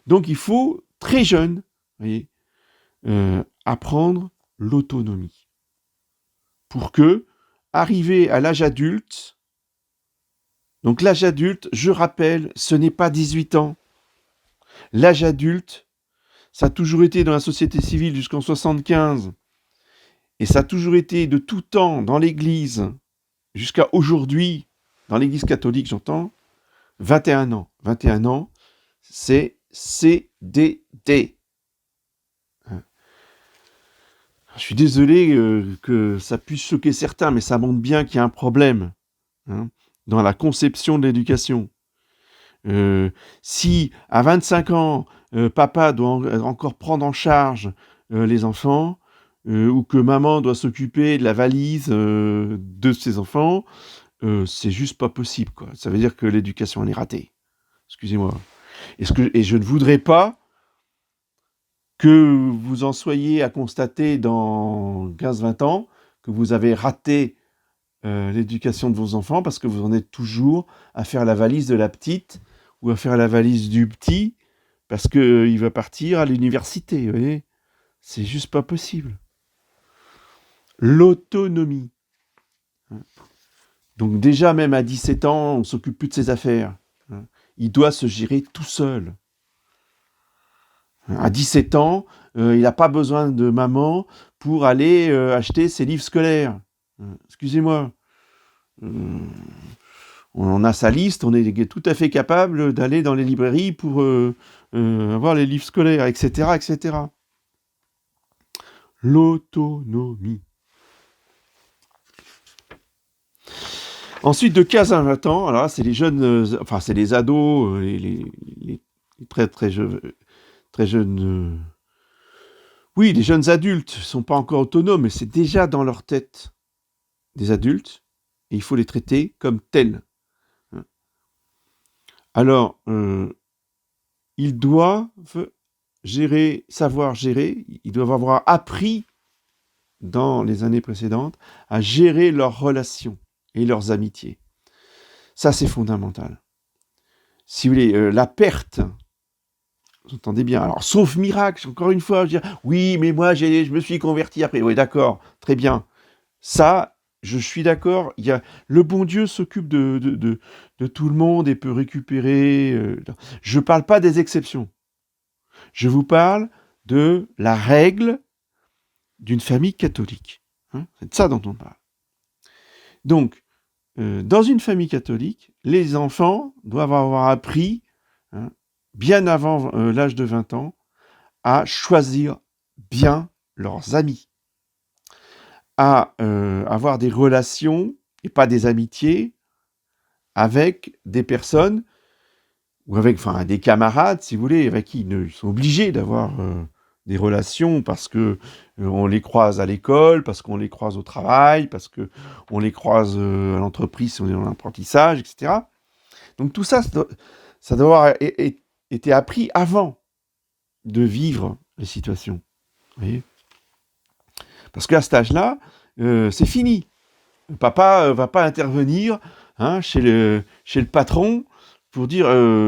Donc il faut, très jeune, voyez, apprendre l'autonomie. Pour que, arrivé à l'âge adulte, donc l'âge adulte, je rappelle, ce n'est pas 18 ans. L'âge adulte, ça a toujours été dans la société civile jusqu'en 75, et ça a toujours été de tout temps dans l'Église, jusqu'à aujourd'hui, dans l'Église catholique, j'entends, 21 ans. 21 ans, c'est CDD. Je suis désolé que ça puisse choquer certains, mais ça montre bien qu'il y a un problème dans la conception de l'éducation. Si, à 25 ans, papa doit encore prendre en charge les enfants, ou que maman doit s'occuper de la valise de ses enfants, c'est juste pas possible, quoi. Ça veut dire que l'éducation elle est ratée. Excusez-moi. Et je ne voudrais pas que vous en soyez à constater dans 15-20 ans que vous avez raté l'éducation de vos enfants parce que vous en êtes toujours à faire la valise de la petite ou à faire la valise du petit parce qu'il va partir à l'université, vous voyez. C'est juste pas possible. l'autonomie. Donc déjà, même à 17 ans, on ne s'occupe plus de ses affaires. Il doit se gérer tout seul. À 17 ans, il n'a pas besoin de maman pour aller acheter ses livres scolaires. Excusez-moi. On a sa liste, on est tout à fait capable d'aller dans les librairies pour avoir les livres scolaires, etc., etc. L'autonomie. Ensuite, de 15 à 20 ans, alors là, c'est les jeunes, enfin, c'est les ados, les très, très jeunes, oui, les jeunes adultes ne sont pas encore autonomes, mais c'est déjà dans leur tête des adultes, et il faut les traiter comme tels. Alors, ils doivent savoir gérer, ils doivent avoir appris dans les années précédentes à gérer leurs relations et leurs amitiés. Ça, c'est fondamental. Si vous voulez, la perte, vous entendez bien, alors sauf miracle, encore une fois, je veux dire, oui, mais moi, je me suis converti après. Oui, d'accord, très bien. Ça, je suis d'accord, le bon Dieu s'occupe de tout le monde et peut récupérer. Je ne parle pas des exceptions. Je vous parle de la règle d'une famille catholique. C'est de ça dont on parle. Donc, dans une famille catholique, les enfants doivent avoir appris, bien avant l'âge de 20 ans, à choisir bien leurs amis, à avoir des relations, et pas des amitiés, avec des personnes, ou avec des camarades, si vous voulez, avec qui ils sont obligés d'avoir des relations parce que on les croise à l'école, parce qu'on les croise au travail, parce que on les croise à l'entreprise si on est dans l'apprentissage, etc. Donc tout ça, ça doit avoir été appris avant de vivre les situations. Vous voyez ? Parce qu'à cet âge-là, c'est fini. Papa va pas intervenir chez le patron pour dire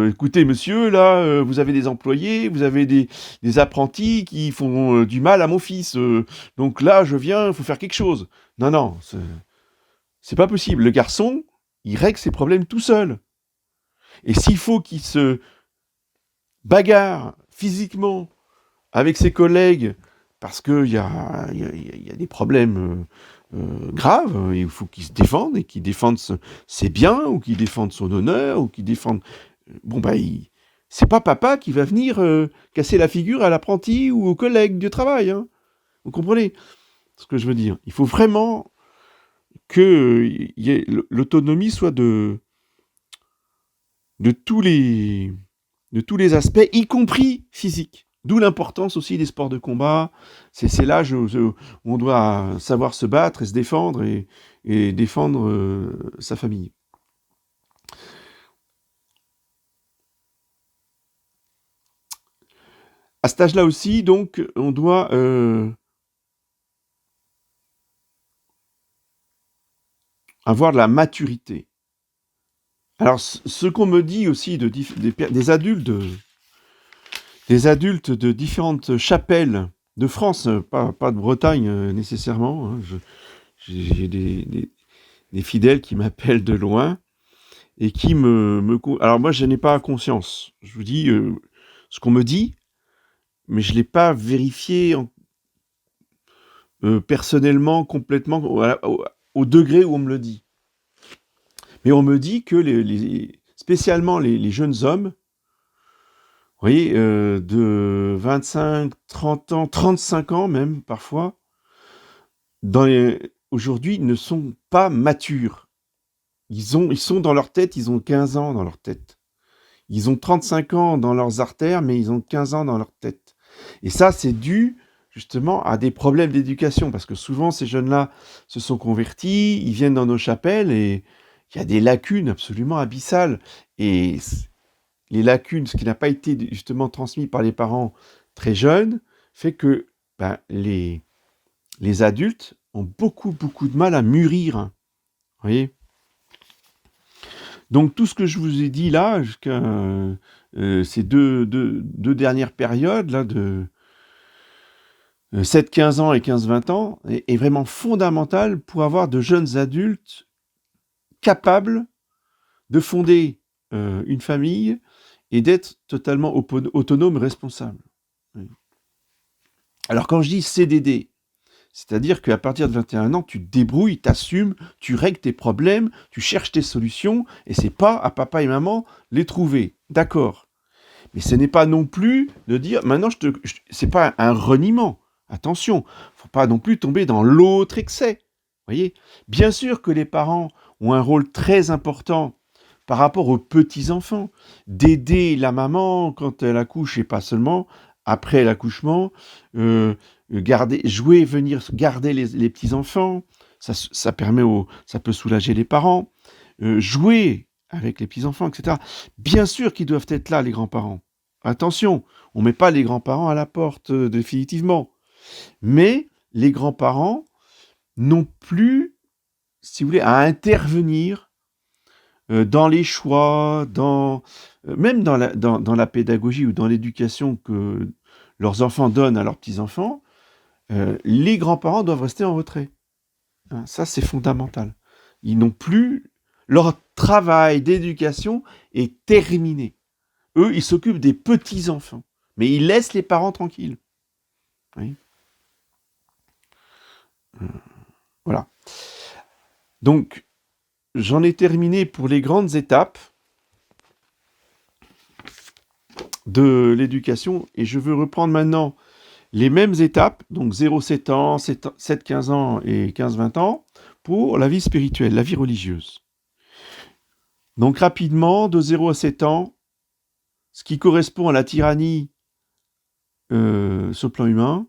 écoutez monsieur, là, vous avez des employés, vous avez des apprentis qui font du mal à mon fils. Donc là, je viens, il faut faire quelque chose. Non, c'est pas possible. Le garçon, il règle ses problèmes tout seul. Et s'il faut qu'il se bagarre physiquement avec ses collègues parce qu'il y a des problèmes graves, il faut qu'il se défende et qu'il défende ses biens ou qu'il défende son honneur ou qu'il défende... c'est pas papa qui va venir casser la figure à l'apprenti ou au collègue de travail. Vous comprenez ce que je veux dire? Il faut vraiment que l'autonomie soit de tous les aspects, y compris physiques. D'où l'importance aussi des sports de combat. C'est l'âge où on doit savoir se battre et se défendre et défendre sa famille. À cet âge-là aussi, donc, on doit avoir de la maturité. Alors, ce qu'on me dit aussi des adultes de différentes chapelles de France, pas de Bretagne nécessairement. J'ai des fidèles qui m'appellent de loin et qui Alors moi, je n'ai pas conscience. Je vous dis ce qu'on me dit, mais je ne l'ai pas vérifié personnellement, complètement, au degré où on me le dit. Mais on me dit que spécialement les jeunes hommes, vous voyez, de 25, 30 ans, 35 ans même, parfois, aujourd'hui, ne sont pas matures. Ils sont dans leur tête, ils ont 15 ans dans leur tête. Ils ont 35 ans dans leurs artères, mais ils ont 15 ans dans leur tête. Et ça, c'est dû justement à des problèmes d'éducation, parce que souvent, ces jeunes-là se sont convertis, ils viennent dans nos chapelles, et il y a des lacunes absolument abyssales. Et les lacunes, ce qui n'a pas été justement transmis par les parents très jeunes, fait que les adultes ont beaucoup de mal à mûrir. Vous voyez ? Donc tout ce que je vous ai dit là, jusqu'à ces deux dernières périodes là 7-15 ans et 15-20 ans est vraiment fondamental pour avoir de jeunes adultes capables de fonder une famille et d'être totalement autonomes et responsables. Oui. Alors quand je dis CDD, c'est-à-dire qu'à partir de 21 ans, tu te débrouilles, t'assumes, tu règles tes problèmes, tu cherches tes solutions, et c'est pas à papa et maman les trouver. D'accord. Mais ce n'est pas non plus de dire, maintenant, c'est pas un reniement. Attention, faut pas non plus tomber dans l'autre excès. Voyez, bien sûr que les parents ont un rôle très important par rapport aux petits-enfants, d'aider la maman quand elle accouche et pas seulement après l'accouchement, jouer, venir garder les petits-enfants, ça peut soulager les parents, jouer avec les petits-enfants, etc. Bien sûr qu'ils doivent être là, les grands-parents. Attention, on ne met pas les grands-parents à la porte définitivement. Mais les grands-parents n'ont plus, si vous voulez, à intervenir dans les choix, même dans la pédagogie ou dans l'éducation que leurs enfants donnent à leurs petits-enfants, les grands-parents doivent rester en retrait. Hein, ça, c'est fondamental. Ils n'ont plus... Leur travail d'éducation est terminé. Eux, ils s'occupent des petits-enfants. Mais ils laissent les parents tranquilles. Oui. Voilà. Donc, j'en ai terminé pour les grandes étapes de l'éducation et je veux reprendre maintenant les mêmes étapes, donc 0-7 ans, 7-15 ans et 15-20 ans, pour la vie spirituelle, la vie religieuse. Donc rapidement, de 0 à 7 ans, ce qui correspond à la tyrannie sur le plan humain,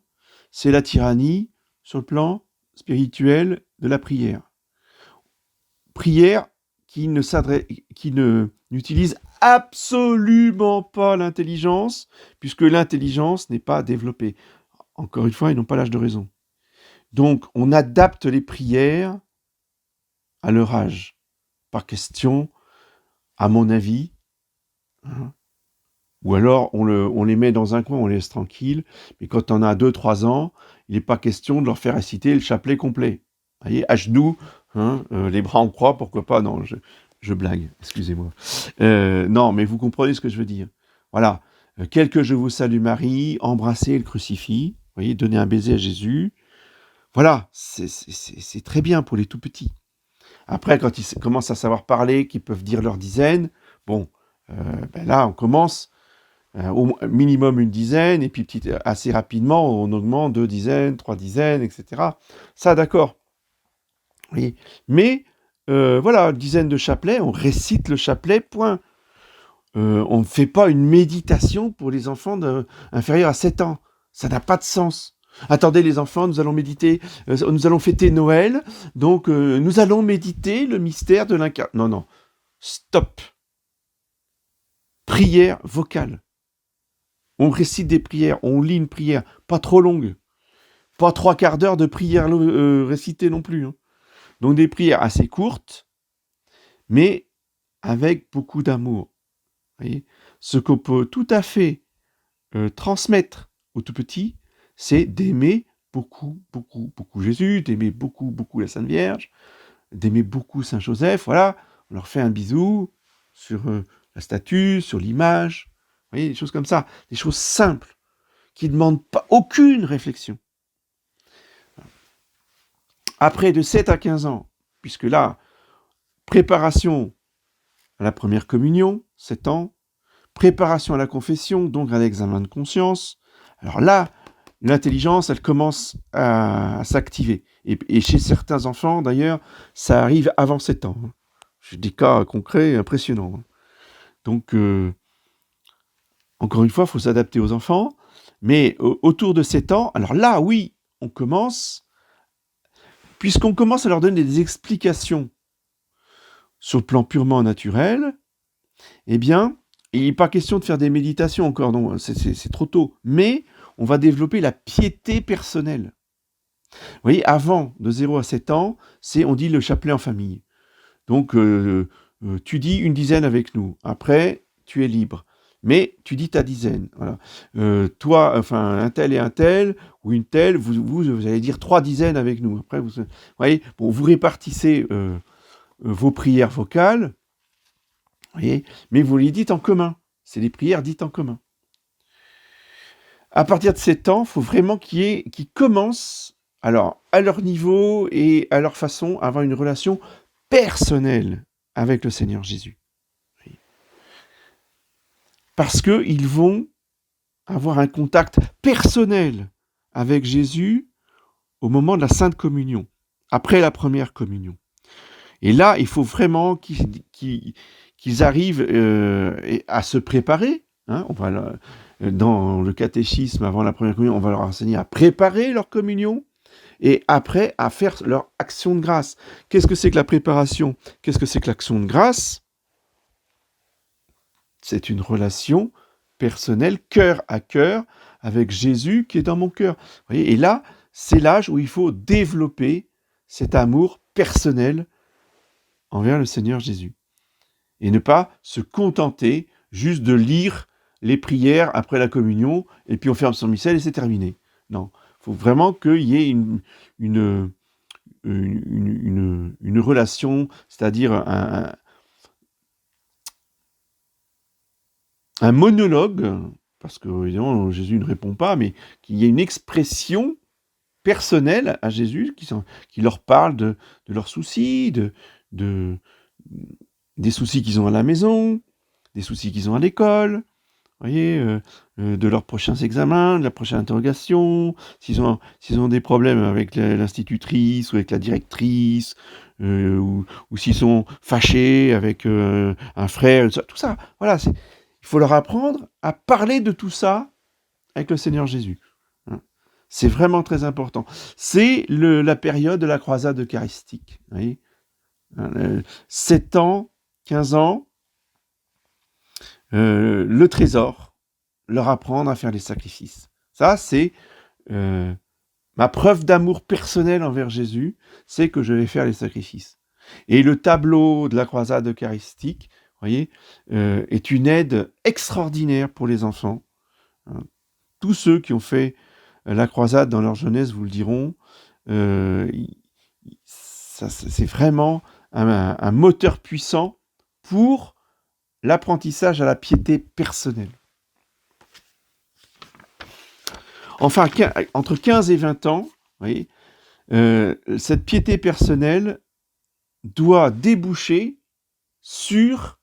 c'est la tyrannie sur le plan spirituel de la prière. Prière qui n'utilise absolument pas l'intelligence, puisque l'intelligence n'est pas développée. Encore une fois, ils n'ont pas l'âge de raison. Donc, on adapte les prières à leur âge. Par question, à mon avis, hein, ou alors on les met dans un coin, on les laisse tranquilles, mais quand on a 2-3 ans, il n'est pas question de leur faire réciter le chapelet complet. Vous voyez, à genoux, hein, les bras en croix, pourquoi pas? Non, je blague, excusez-moi. Non, mais vous comprenez ce que je veux dire. Voilà, quel que je vous salue Marie, embrassez le crucifix, vous voyez, donnez un baiser à Jésus. Voilà, c'est très bien pour les tout petits. Après, quand ils commencent à savoir parler, qu'ils peuvent dire leurs dizaines, bon, là, on commence au minimum une dizaine, et puis assez rapidement, on augmente 2 dizaines, 3 dizaines, etc. Ça, d'accord. Oui. Mais, voilà, dizaine de chapelets, on récite le chapelet, point. On ne fait pas une méditation pour les enfants inférieurs à 7 ans. Ça n'a pas de sens. Attendez les enfants, nous allons méditer, nous allons fêter Noël, donc nous allons méditer le mystère de l'incarnation. Non, stop. Prière vocale. On récite des prières, on lit une prière, pas trop longue. Pas 3 quarts d'heure de prière récitée non plus. Hein. Donc des prières assez courtes, mais avec beaucoup d'amour. Voyez, ce qu'on peut tout à fait transmettre aux tout petits, c'est d'aimer beaucoup, beaucoup, beaucoup Jésus, d'aimer beaucoup, beaucoup la Sainte Vierge, d'aimer beaucoup Saint Joseph. Voilà, on leur fait un bisou sur la statue, sur l'image. Vous voyez, des choses comme ça, des choses simples, qui ne demandent pas aucune réflexion. Après, de 7 à 15 ans, puisque là, préparation à la première communion, 7 ans, préparation à la confession, donc à l'examen de conscience. Alors là, l'intelligence, elle commence à s'activer. Et chez certains enfants, d'ailleurs, ça arrive avant 7 ans. J'ai des cas concrets impressionnants. Donc, encore une fois, il faut s'adapter aux enfants. Mais autour de 7 ans, alors là, oui, on commence, puisqu'on commence à leur donner des explications sur le plan purement naturel, eh bien, il n'est pas question de faire des méditations encore, non, c'est trop tôt. Mais on va développer la piété personnelle. Vous voyez, avant, de 0 à 7 ans, on dit le chapelet en famille. Donc, tu dis une dizaine avec nous. Après, tu es libre. mais tu dis ta dizaine. Voilà. Toi, enfin, un tel et un tel, ou une telle, vous allez dire 3 dizaines avec nous. Après, vous voyez, bon, vous répartissez vos prières vocales, voyez, mais vous les dites en commun. C'est les prières dites en commun. À partir de ces temps, il faut vraiment qu'ils commencent, alors, à leur niveau et à leur façon, à avoir une relation personnelle avec le Seigneur Jésus. Parce qu'ils vont avoir un contact personnel avec Jésus au moment de la Sainte Communion, après la première communion. Et là, il faut vraiment qu'ils arrivent à se préparer. Hein, dans le catéchisme, avant la première communion, on va leur enseigner à préparer leur communion et après à faire leur action de grâce. Qu'est-ce que c'est que la préparation? Qu'est-ce que c'est que l'action de grâce? C'est une relation personnelle, cœur à cœur, avec Jésus qui est dans mon cœur. Vous voyez, et là, c'est l'âge où il faut développer cet amour personnel envers le Seigneur Jésus. Et ne pas se contenter juste de lire les prières après la communion, et puis on ferme son missel et c'est terminé. Non, il faut vraiment qu'il y ait une relation, c'est-à-dire un monologue, parce que évidemment Jésus ne répond pas, mais qu'il y ait une expression personnelle à Jésus qui leur parle de leurs soucis, des soucis qu'ils ont à la maison, des soucis qu'ils ont à l'école, voyez, de leurs prochains examens, de la prochaine interrogation, s'ils ont des problèmes avec l'institutrice ou avec la directrice, ou s'ils sont fâchés avec un frère, tout ça, voilà, il faut leur apprendre à parler de tout ça avec le Seigneur Jésus. Hein. C'est vraiment très important. C'est la période de la croisade eucharistique. Vous voyez, 7 ans, 15 ans, le trésor, leur apprendre à faire les sacrifices. Ça, c'est ma preuve d'amour personnel envers Jésus, c'est que je vais faire les sacrifices. Et le tableau de la croisade eucharistique, voyez, est une aide extraordinaire pour les enfants. Tous ceux qui ont fait la croisade dans leur jeunesse vous le diront. C'est vraiment un moteur puissant pour l'apprentissage à la piété personnelle. Enfin, entre 15 et 20 ans, vous voyez, cette piété personnelle doit déboucher sur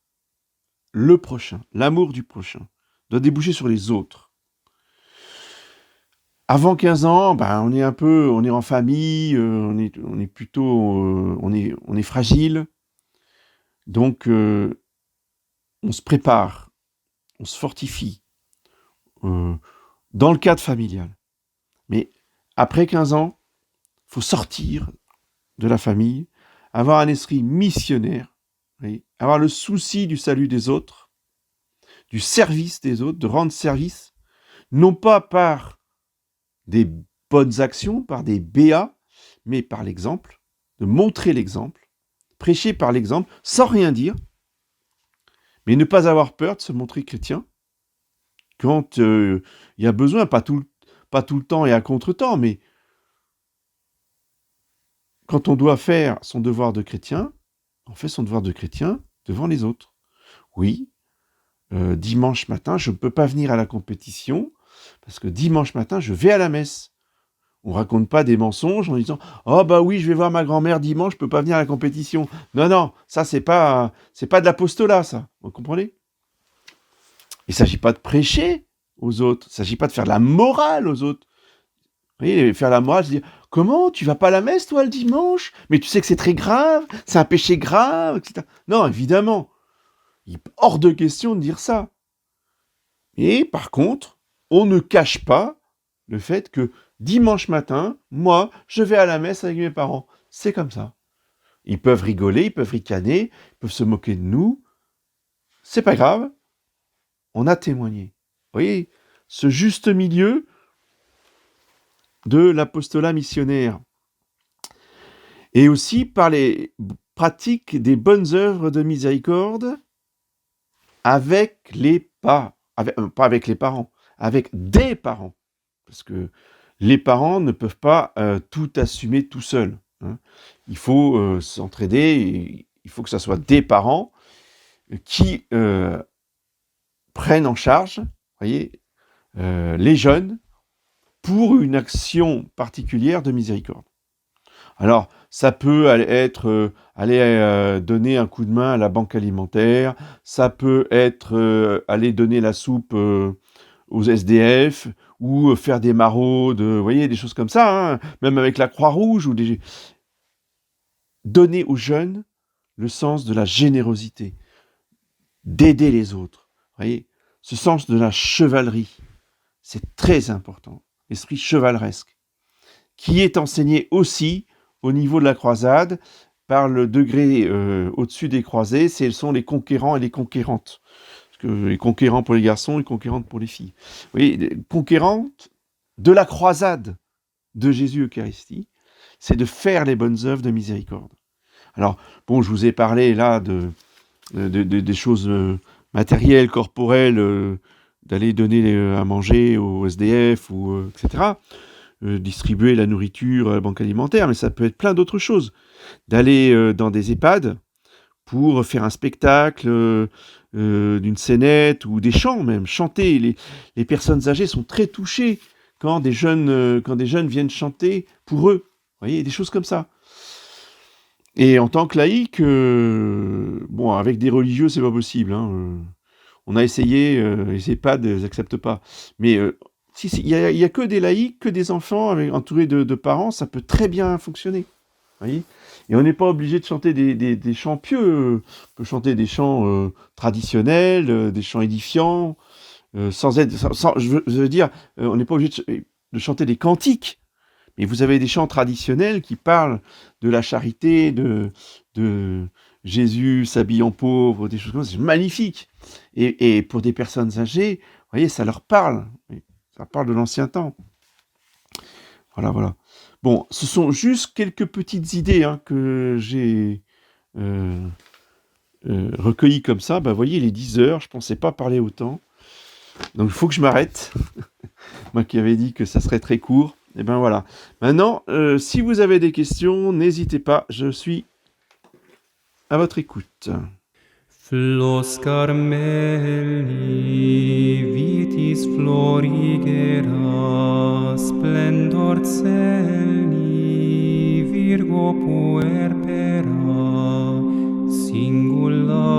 le prochain, l'amour du prochain, doit déboucher sur les autres. Avant 15 ans, on est en famille, on est plutôt, on est fragile, donc on se prépare, on se fortifie dans le cadre familial. Mais après 15 ans, il faut sortir de la famille, avoir un esprit missionnaire, avoir le souci du salut des autres, du service des autres, de rendre service, non pas par des bonnes actions, par des béats, mais par l'exemple, de montrer l'exemple, prêcher par l'exemple, sans rien dire, mais ne pas avoir peur de se montrer chrétien, quand il y a besoin, pas tout le temps et à contre-temps, mais quand on doit faire son devoir de chrétien, on fait son devoir de chrétien devant les autres. Oui, dimanche matin, je ne peux pas venir à la compétition, parce que dimanche matin, je vais à la messe. On ne raconte pas des mensonges en disant « Oh bah oui, je vais voir ma grand-mère dimanche, je ne peux pas venir à la compétition. » Non, ça c'est pas de l'apostolat, ça. Vous comprenez? Il ne s'agit pas de prêcher aux autres, il ne s'agit pas de faire de la morale aux autres. Vous voyez, faire la morale, c'est dire « Comment, tu vas pas à la messe toi le dimanche? Mais tu sais que c'est très grave, c'est un péché grave, etc. » Non, évidemment, il est hors de question de dire ça. Et par contre, on ne cache pas le fait que dimanche matin, moi, je vais à la messe avec mes parents. C'est comme ça. Ils peuvent rigoler, ils peuvent ricaner, ils peuvent se moquer de nous. C'est pas grave. On a témoigné. Vous voyez, ce juste milieu de l'apostolat missionnaire. Et aussi par les pratiques des bonnes œuvres de miséricorde avec les pas. pas avec les parents, avec des parents. Parce que les parents ne peuvent pas tout assumer tout seuls. Hein. Il faut s'entraider, et il faut que ce soit des parents qui prennent en charge, voyez, les jeunes pour une action particulière de miséricorde. Alors, ça peut être aller donner un coup de main à la banque alimentaire, ça peut être aller donner la soupe aux SDF, ou faire des maraudes, vous voyez, des choses comme ça, hein, même avec la Croix-Rouge, ou donner aux jeunes le sens de la générosité, d'aider les autres, vous voyez, ce sens de la chevalerie, c'est très important, l'esprit chevaleresque, qui est enseigné aussi au niveau de la croisade, par le degré au-dessus des croisés, ce sont les conquérants et les conquérantes. Parce que les conquérants pour les garçons, les conquérantes pour les filles. Vous voyez, les conquérantes de la croisade de Jésus-Eucharistie, c'est de faire les bonnes œuvres de miséricorde. Alors, bon, je vous ai parlé là des choses matérielles, corporelles, d'aller donner à manger aux SDF, ou etc., distribuer la nourriture à la banque alimentaire, mais ça peut être plein d'autres choses. D'aller dans des EHPAD pour faire un spectacle, d'une scénette ou des chants même, chanter. Les personnes âgées sont très touchées quand des jeunes viennent chanter pour eux. Vous voyez, des choses comme ça. Et en tant que laïc, bon, avec des religieux, c'est pas possible. Hein, on a essayé, les EHPAD, ils n'acceptent pas. Mais si, il y a que des laïcs, que des enfants entourés de parents, ça peut très bien fonctionner. Voyez, et on n'est pas obligé de chanter des chants pieux, on peut chanter des chants traditionnels, des chants édifiants, je veux dire, on n'est pas obligé de chanter des cantiques, mais vous avez des chants traditionnels qui parlent de la charité, de Jésus s'habille en pauvre, des choses comme ça, c'est magnifique. Et pour des personnes âgées, vous voyez, ça leur parle, ça parle de l'ancien temps. Voilà. Bon, ce sont juste quelques petites idées que j'ai recueillies comme ça. Vous voyez, il est 10h, je ne pensais pas parler autant. Donc, il faut que je m'arrête. Moi qui avais dit que ça serait très court. Et ben voilà. Maintenant, si vous avez des questions, n'hésitez pas, je suis à votre écoute. Flos Carmeli, vitis florigera, splendor celi, Virgo puerpera, singulari.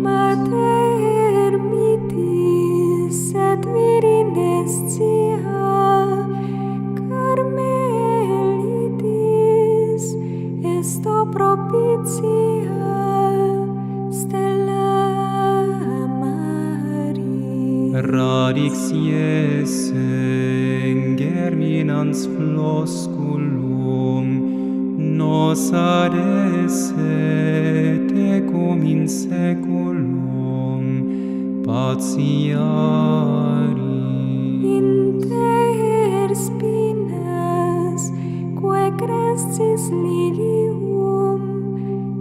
Mater mitis et virinescia, Carmelitis esto propitia, Stella Maris. Radix iesse germinans flosculum, nos adesse tecum in seculum patiari. Inter spinas, quae crescis lilium,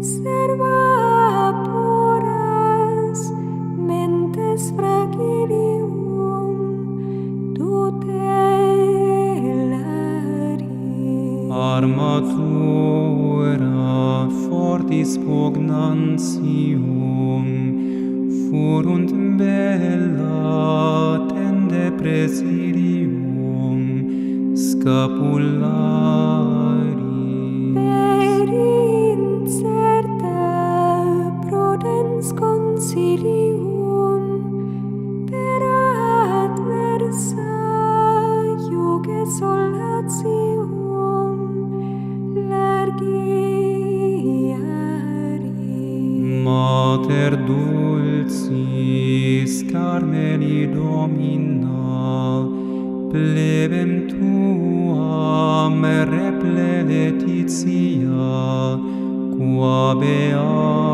serva puras, mentes fragilium, tutelari. Armatura fortis pugnantium, furunt bella tende presidium, scapulari. Per incerta prudens consilium, per adversa iuge solatium, largiari. Mater dulcis Carmeli Domina, plebem tuam reple Laetitia, qua beat